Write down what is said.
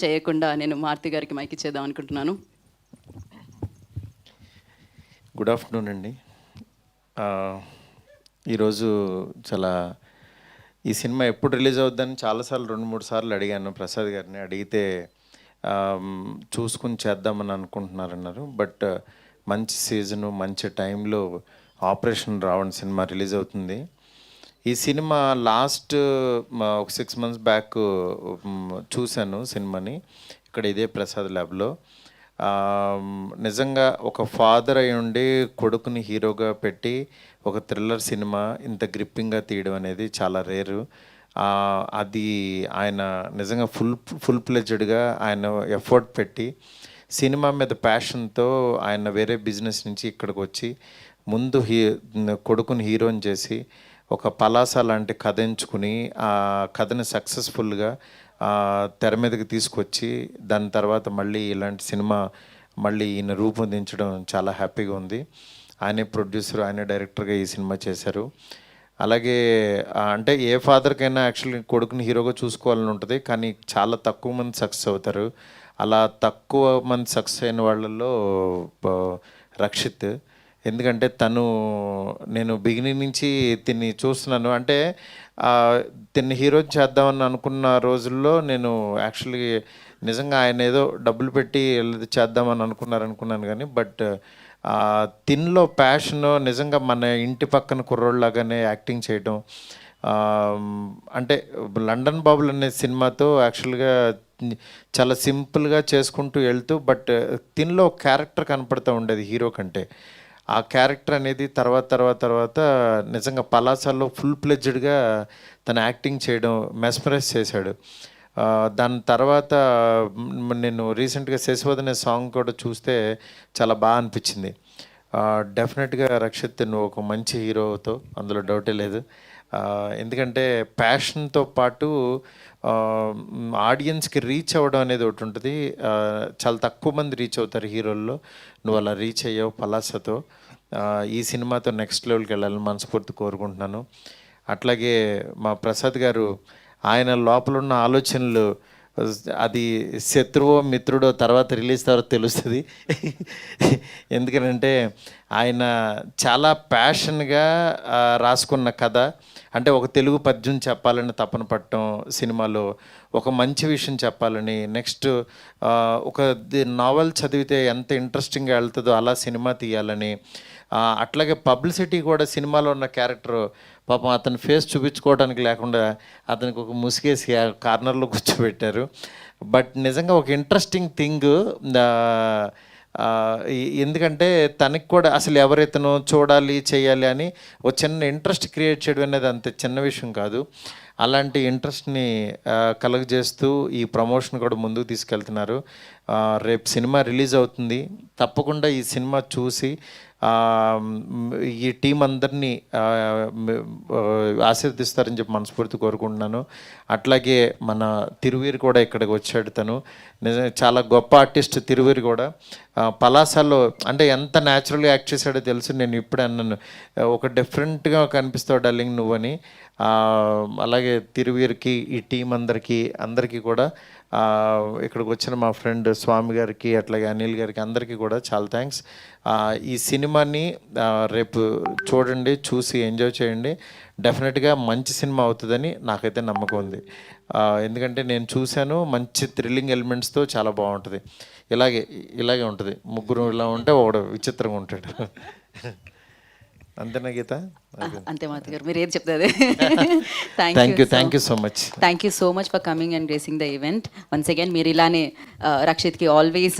చేయకుండా నేను మారుతి గారికి మైక్ ఇచ్చేద్దాం అనుకుంటున్నాను. గుడ్ ఆఫ్టర్నూన్ అండి. ఈరోజు చాలా ఈ సినిమా ఎప్పుడు రిలీజ్ అవుద్దని చాలాసార్లు 2-3 సార్లు అడిగాను ప్రసాద్ గారిని. అడిగితే చూసుకుని చేద్దామని అనుకుంటున్నారన్నారు. బట్ మంచి సీజను మంచి టైంలో ఆపరేషన్ రావణ్ సినిమా రిలీజ్ అవుతుంది. ఈ సినిమా లాస్ట్ ఒక 6 months బ్యాక్ చూశాను సినిమాని ఇక్కడ ఇదే ప్రసాద్ ల్యాబ్లో. నిజంగా ఒక ఫాదర్ అయి ఉండి కొడుకుని హీరోగా పెట్టి ఒక థ్రిల్లర్ సినిమా ఇంత గ్రిప్పింగ్గా తీయడం అనేది చాలా రేరు. అది ఆయన నిజంగా ఫుల్ ప్లెడ్జ్డ్గా ఆయన ఎఫర్ట్ పెట్టి సినిమా మీద ప్యాషన్తో ఆయన వేరే బిజినెస్ నుంచి ఇక్కడికి వచ్చి ముందు కొడుకుని హీరోని చేసి ఒక పలాస లాంటి కథ ఎంచుకుని ఆ కథని సక్సెస్ఫుల్గా తెర మీదకి తీసుకొచ్చి దాని తర్వాత మళ్ళీ ఇలాంటి సినిమా మళ్ళీ ఈయన రూపొందించడం చాలా హ్యాపీగా ఉంది. ఆయనే ప్రొడ్యూసర్, ఆయనే డైరెక్టర్గా ఈ సినిమా చేశారు. అలాగే అంటే ఏ ఫాదర్కైనా యాక్చువల్లీ కొడుకుని హీరోగా చూసుకోవాలని ఉంటుంది, కానీ చాలా తక్కువ మంది సక్సెస్ అవుతారు. అలా తక్కువ మంది సక్సెస్ అయిన వాళ్ళల్లో రక్షిత్. ఎందుకంటే నేను బిగినింగ్ నుంచి తిన్ని చూస్తున్నాను. అంటే తిన్ని హీరో చేద్దామని అనుకున్న రోజుల్లో నేను యాక్చువల్లీ నిజంగా ఆయన ఏదో డబ్బులు పెట్టి చేద్దామని అనుకున్నాను కానీ బట్ తిన్లో ప్యాషన్ నిజంగా మన ఇంటి పక్కన కుర్రోళ్ళలాగానే యాక్టింగ్ చేయడం. అంటే లండన్ బాబులు అనే సినిమాతో యాక్చువల్గా చాలా సింపుల్గా చేసుకుంటూ వెళ్తూ బట్ తిన్లో క్యారెక్టర్ కనపడుతూ ఉండేది హీరో కంటే. ఆ క్యారెక్టర్ అనేది తర్వాత నిజంగా పలాసాల్లో ఫుల్ ప్లెడ్జ్డ్గా తను యాక్టింగ్ చేయడం మెస్మరైజ్ చేశాడు. దాని తర్వాత నేను రీసెంట్గా శశివదనే సాంగ్ కూడా చూస్తే చాలా బాగా అనిపించింది. డెఫినెట్గా రక్షిత్ నువ్వు ఒక మంచి హీరోతో, అందులో డౌటే లేదు. ఎందుకంటే ప్యాషన్తో పాటు ఆడియన్స్కి రీచ్ అవ్వడం అనేది ఒకటి ఉంటుంది. చాలా తక్కువ మంది రీచ్ అవుతారు హీరోల్లో, నువ్వు అలా రీచ్ అయ్యావు పలాసతో. ఈ సినిమాతో నెక్స్ట్ లెవెల్కి వెళ్ళాలని మనస్ఫూర్తి కోరుకుంటున్నాను. అట్లాగే మా ప్రసాద్ గారు ఆయన లోపల ఉన్న ఆలోచనలు అది శత్రువో మిత్రుడో తర్వాత రిలీజ్ తర్వాత తెలుస్తుంది. ఎందుకంటే ఆయన చాలా ప్యాషన్గా రాసుకున్న కథ. అంటే ఒక తెలుగు పద్యం చెప్పాలని తపన పట్టడం, సినిమాలో ఒక మంచి విషయం చెప్పాలని, నెక్స్ట్ ఒక నావెల్ చదివితే ఎంత ఇంట్రెస్టింగ్గా వెళ్తుందో అలా సినిమా తీయాలని, అట్లాగే పబ్లిసిటీ కూడా సినిమాలో ఉన్న క్యారెక్టర్ పాపం అతని ఫేస్ చూపించుకోవడానికి లేకుండా అతనికి ఒక ముసుగేసి కార్నర్లో కూర్చోబెట్టారు. బట్ నిజంగా ఒక ఇంట్రెస్టింగ్ థింగ్. ఎందుకంటే తనకి కూడా అసలు ఎవరైతేనో చూడాలి చేయాలి అని ఒక చిన్న ఇంట్రెస్ట్ క్రియేట్ చేయడం అనేది అంత చిన్న విషయం కాదు. అలాంటి ఇంట్రెస్ట్ని కలుగజేస్తూ ఈ ప్రమోషన్ కూడా ముందుకు తీసుకెళ్తున్నారు. రేపు సినిమా రిలీజ్ అవుతుంది. తప్పకుండా ఈ సినిమా చూసి ఈ టీం అందరినీ ఆశీర్దిస్తారని చెప్పి మనస్ఫూర్తి కోరుకుంటున్నాను. అట్లాగే మన తిరువీరు కూడా ఇక్కడికి వచ్చాడు. తను నిజంగా చాలా గొప్ప ఆర్టిస్ట్. తిరువీరు కూడా పలాసాలో అంటే ఎంత న్యాచురల్గా యాక్ట్ చేశాడో తెలుసు. నేను ఇప్పుడే అన్నాను, ఒక డిఫరెంట్గా కనిపిస్తావు డార్లింగ్ నువ్వని. అలాగే తిరువీరుకి, ఈ టీం అందరికీ కూడా ఇక్కడికి వచ్చిన మా ఫ్రెండ్ స్వామి గారికి, అట్లాగే అనిల్ గారికి, అందరికీ కూడా చాలా థ్యాంక్స్. ఈ సినిమాని రేపు చూడండి, చూసి ఎంజాయ్ చేయండి. డెఫినెట్గా మంచి సినిమా అవుతుందని నాకైతే నమ్మకం ఉంది. ఎందుకంటే నేను చూశాను, మంచి థ్రిల్లింగ్ ఎలిమెంట్స్తో చాలా బాగుంటుంది. ఇలాగే ఉంటుంది. ముగ్గురు ఇలా ఉంటే ఒకడు విచిత్రంగా ఉంటాడు. అంతేనా గీత? అంతే మారుతి గారు, మీరు ఏది చెప్తారు. Thank you so much. Thank you so much for coming and gracing the event once again. మీరు ఇలానే రక్షిత్కి ఆల్వేస్